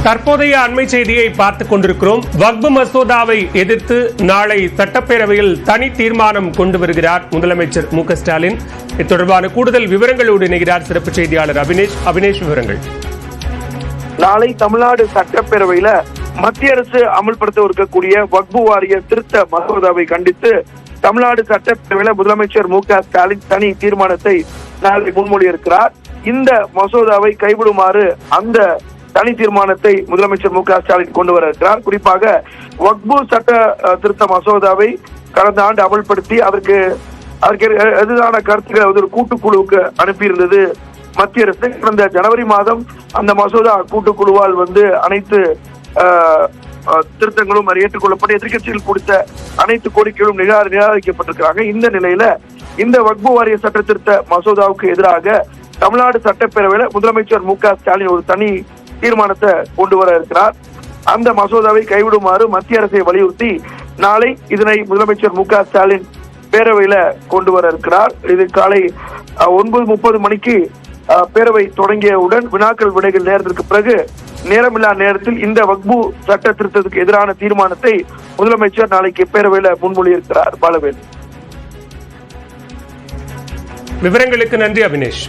தற்போதைய அண்மை செய்தியை பார்த்துக் கொண்டிருக்கிறோம். வக்பு மசோதாவை எதிர்த்து நாளை சட்டப்பேரவையில் தனி தீர்மானம் கொண்டு வருகிறார் முதலமைச்சர் மு.க.ஸ்டாலின். இது தொடர்பான கூடுதல் விவரங்களோடு இணைகிறார் சிறப்பு செய்தியாளர் அபினேஷ். விவரங்கள். நாளை தமிழ்நாடு சட்டப்பேரவையில மத்திய அரசு அமல்படுத்த இருக்கக்கூடிய வக்பு வாரிய திருத்த மசோதாவை கண்டித்து தமிழ்நாடு சட்டப்பேரவையில முதலமைச்சர் மு.க.ஸ்டாலின் தனி தீர்மானத்தை நாளை முன்மொழியிருக்கிறார். இந்த மசோதாவை கைவிடுமாறு அந்த தனி தீர்மானத்தை முதலமைச்சர் மு.க.ஸ்டாலின் கொண்டு வர இருக்கிறார். குறிப்பாக வக்பு சட்ட திருத்த மசோதாவை கடந்த ஆண்டு அமல்படுத்தி அதற்கு எதிரான கருத்துக்களை ஒரு கூட்டுக்குழுவுக்கு அனுப்பியிருந்தது மத்திய அரசு. கடந்த ஜனவரி மாதம் அந்த மசோதா கூட்டுக்குழுவால் அனைத்து திருத்தங்களும் ஏற்றுக்கொள்ளப்பட்டு எதிர்கட்சிகள் கொடுத்த அனைத்து கோரிக்கைகளும் நிராகரிக்கப்பட்டிருக்கிறாங்க. இந்த நிலையில இந்த வக்பு வாரிய சட்ட திருத்த மசோதாவுக்கு எதிராக தமிழ்நாடு சட்டப்பேரவையில முதலமைச்சர் மு.க.ஸ்டாலின் ஒரு தனி தீர்மானத்தை கொண்டு வர இருக்கிறார். அந்த மசோதாவை கைவிடுமாறு மத்திய அரசை வலியுறுத்தி நாளை இதனை முதலமைச்சர் மு.க.ஸ்டாலின் பேரவையில கொண்டு வர இருக்கிறார். இது காலை 9:30 மணிக்கு பேரவை தொடங்கியவுடன் வினாக்கள் விடைகள் நேரத்திற்கு பிறகு நேரமில்லா நேரத்தில் இந்த வக்பு சட்ட திருத்தத்துக்கு எதிரான தீர்மானத்தை முதலமைச்சர் நாளைக்கு பேரவையில முன்மொழியிருக்கிறார். பாலவேல். விவரங்களுக்கு நன்றி அபினேஷ்.